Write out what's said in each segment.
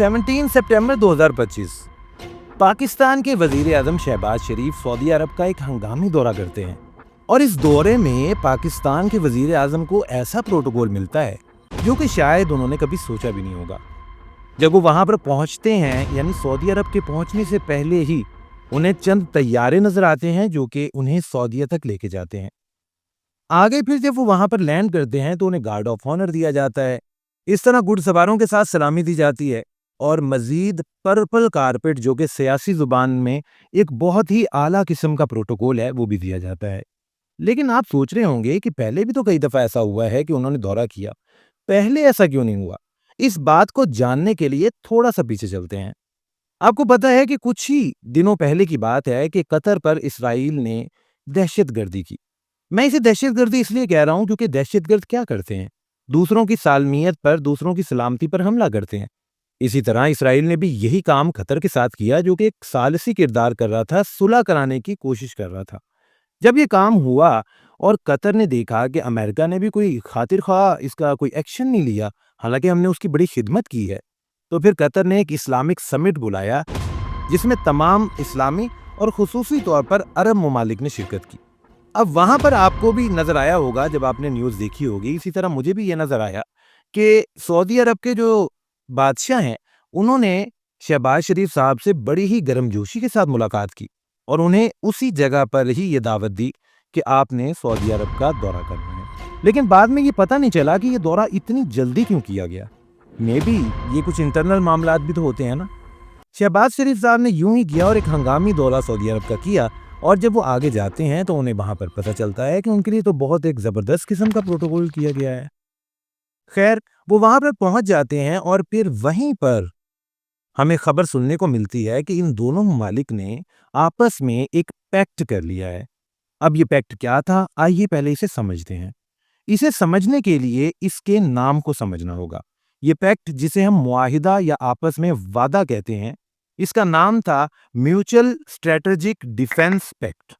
17 सितंबर 2025 पाकिस्तान के वजीर आजम शहबाज शरीफ सऊदी अरब का एक हंगामी दौरा करते हैं और इस दौरे में पाकिस्तान के वजीर आजम को ऐसा प्रोटोकॉल मिलता है जो कि शायद उन्होंने कभी सोचा भी नहीं होगा। जब वो वहां पर पहुंचते हैं, यानी सऊदी अरब के पहुंचने से पहले ही उन्हें चंद तैयारे नजर आते हैं जो कि उन्हें सऊदीया तक लेके जाते हैं। आगे फिर जब वो वहां पर लैंड करते हैं तो उन्हें गार्ड ऑफ ऑनर दिया जाता है। इस तरह घुड़सवारों के साथ सलामी दी जाती है और मजीद पर्पल कारपेट, जो कि सियासी जुबान में एक बहुत ही आला किस्म का प्रोटोकॉल है, वो भी दिया जाता है। लेकिन आप सोच रहे होंगे कि पहले भी तो कई दफा ऐसा हुआ है कि उन्होंने दौरा किया, पहले ऐसा क्यों नहीं हुआ? इस बात को जानने के लिए थोड़ा सा पीछे चलते हैं। आपको पता है कि कुछ ही दिनों पहले की बात है कि कतर पर इसराइल ने दहशतगर्दी की। मैं इसे दहशतगर्दी इसलिए कह रहा हूं क्योंकि दहशतगर्द क्या करते हैं? दूसरों की सालमियत पर, दूसरों की सलामती पर हमला करते हैं। इसी तरह इसराइल ने भी यही काम कतर के साथ किया, जो कि एक सालिसी किरदार कर रहा था, सुलह कराने की कोशिश कर रहा था। जब ये काम हुआ और कतर ने देखा कि अमेरिका ने भी कोई खातिर ख्वाह इसका कोई एक्शन नहीं लिया, हालांकि हमने उसकी बड़ी खिदमत की है, तो फिर कतर ने एक इस्लामिक समिट बुलाया जिसमें तमाम इस्लामी और खुसूसी तौर पर अरब ममालिक ने शिरकत की। अब वहां पर आपको भी नजर आया होगा, जब आपने न्यूज़ देखी होगी, इसी तरह मुझे भी ये नजर आया कि सऊदी अरब के जो बादशाह हैं, उन्होंने शहबाज शरीफ साहब से बड़ी ही गर्मजोशी के साथ मुलाकात की और उन्हें उसी जगह पर ही ये दावत दी कि आपने सऊदी अरब का दौरा करना है। लेकिन बाद में ये पता नहीं चला कि ये दौरा इतनी जल्दी क्यों किया गया। मे बी ये कुछ इंटरनल मामलात भी तो होते हैं ना। शहबाज शरीफ साहब ने यूं ही किया और एक हंगामी दौरा सऊदी अरब का किया, और जब वो आगे जाते हैं तो उन्हें वहां पर पता चलता है कि उनके लिए तो बहुत एक जबरदस्त किस्म का प्रोटोकॉल किया गया है। खैर, वो वहां पर पहुंच जाते हैं और फिर वहीं पर हमें खबर सुनने को मिलती है कि इन दोनों ममालिक ने आपस में एक पैक्ट कर लिया है। अब ये पैक्ट क्या था, आइए पहले इसे समझते हैं। इसे समझने के लिए इसके नाम को समझना होगा। ये पैक्ट, जिसे हम मुआहिदा या आपस में वादा कहते हैं, इसका नाम था म्यूचुअल स्ट्रेटेजिक डिफेंस पैक्ट।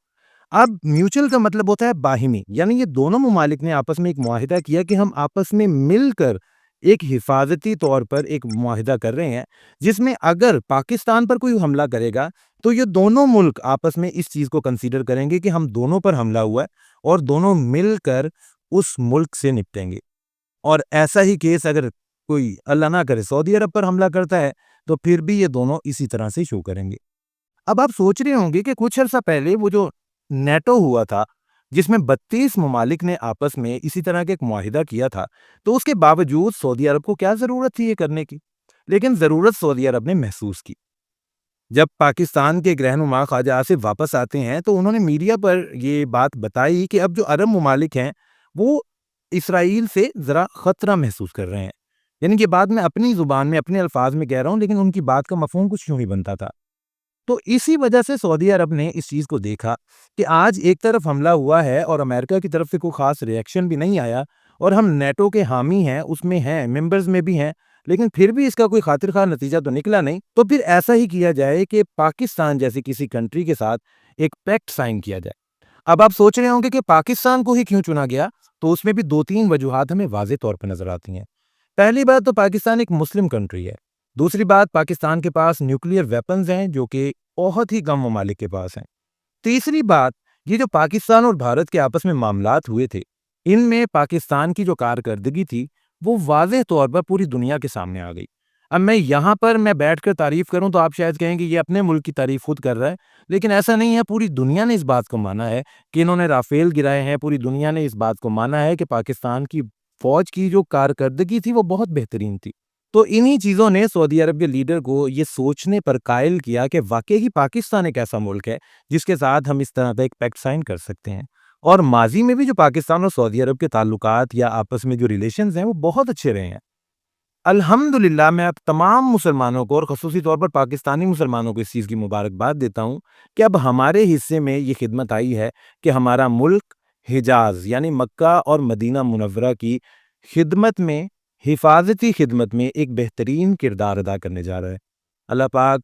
अब म्यूचुअल का मतलब होता है बाहिमी, यानी ये दोनों ममालिक ने आपस में एक मुआहिदा किया कि हम आपस में मिलकर एक हिफाजती तौर पर एक मुआहिदा कर रहे हैं, जिसमें अगर पाकिस्तान पर कोई हमला करेगा तो ये दोनों मुल्क आपस में इस चीज को कंसीडर करेंगे कि हम दोनों पर हमला हुआ है और दोनों मिलकर उस मुल्क से निपटेंगे। और ऐसा ही केस अगर कोई अल्लाह ना करे सऊदी अरब पर हमला करता है तो फिर भी ये दोनों इसी तरह से शो करेंगे। अब आप सोच रहे होंगे कि कुछ अर्सा पहले वो जो नेटो हुआ था, जिसमें 32 ममालिक ने आपस में इसी तरह का एक मुआहिदा किया था, तो उसके बावजूद सऊदी अरब को क्या जरूरत थी ये करने की? लेकिन जरूरत सऊदी अरब ने महसूस की। जब पाकिस्तान के रहनुमा ख्वाजा आसिफ वापस आते हैं तो उन्होंने मीडिया पर ये बात बताई कि अब जो अरब ममालिक हैं वो इसराइल से जरा खतरा महसूस कर रहे हैं। यानी कि बात मैं अपनी जुबान में, अपने अल्फाज में कह रहा हूं, लेकिन उनकी बात का मफहूम कुछ यूं ही बनता था। तो इसी वजह से सऊदी अरब ने इस चीज को देखा कि आज एक तरफ हमला हुआ है और अमेरिका की तरफ से कोई खास रिएक्शन भी नहीं आया, और हम नेटो के हामी हैं, उसमें हैं, मेंबर्स में भी हैं, लेकिन फिर भी इसका कोई खातिर खा नतीजा तो निकला नहीं। तो फिर ऐसा ही किया जाए कि पाकिस्तान जैसी किसी कंट्री के साथ एक पैक्ट साइन किया जाए। अब आप सोच रहे होंगे कि पाकिस्तान को ही क्यों चुना गया, तो उसमें भी 2-3 वजूहात हमें वाज़ेह तौर पर नजर आती हैं। पहली बात तो पाकिस्तान एक मुस्लिम कंट्री है। दूसरी बात, पाकिस्तान के पास न्यूक्लियर वेपन्स हैं जो कि बहुत ही कम ममालिक के पास हैं। तीसरी बात, ये जो पाकिस्तान और भारत के आपस में मामलात हुए थे, इनमें पाकिस्तान की जो कारकर्दगी थी वो वाज़ेह तौर पर पूरी दुनिया के सामने आ गई। अब मैं यहाँ पर बैठकर तारीफ करूं तो आप शायद कहेंगे ये अपने मुल्क की तारीफ खुद कर रहा है, लेकिन ऐसा नहीं है। पूरी दुनिया ने इस बात को माना है कि इन्होंने राफेल गिराए हैं। पूरी दुनिया ने इस बात को माना है कि पाकिस्तान की फौज की जो कारकर्दगी थी वो बहुत बेहतरीन थी। तो इन्हीं चीज़ों ने सऊदी अरब के लीडर को ये सोचने पर कायल किया कि वाकई ही पाकिस्तान एक ऐसा मुल्क है जिसके साथ हम इस तरह का एक पैक्ट साइन कर सकते हैं। और माजी में भी जो पाकिस्तान और सऊदी अरब के ताल्लुकात या आपस में जो रिलेशंस हैं वो बहुत अच्छे रहे हैं। अल्हम्दुलिल्लाह, मैं अब तमाम मुसलमानों को और ख़ुसूसी तौर पर पाकिस्तानी मुसलमानों को इस चीज़ की मुबारकबाद देता हूँ कि अब हमारे हिस्से में ये खिदमत आई है कि हमारा मुल्क हिजाज यानी मक्का और मदीना मुनव्वरा की खिदमत में, हिफाजती खिदमत में एक बेहतरीन किरदार अदा करने जा रहा है। अल्लाह पाक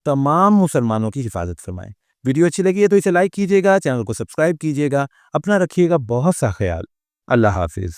तमाम मुसलमानों की हिफाजत फरमाए। वीडियो अच्छी लगी है तो इसे लाइक कीजिएगा, चैनल को सब्सक्राइब कीजिएगा। अपना रखिएगा बहुत सा ख्याल। अल्लाह हाफिज़।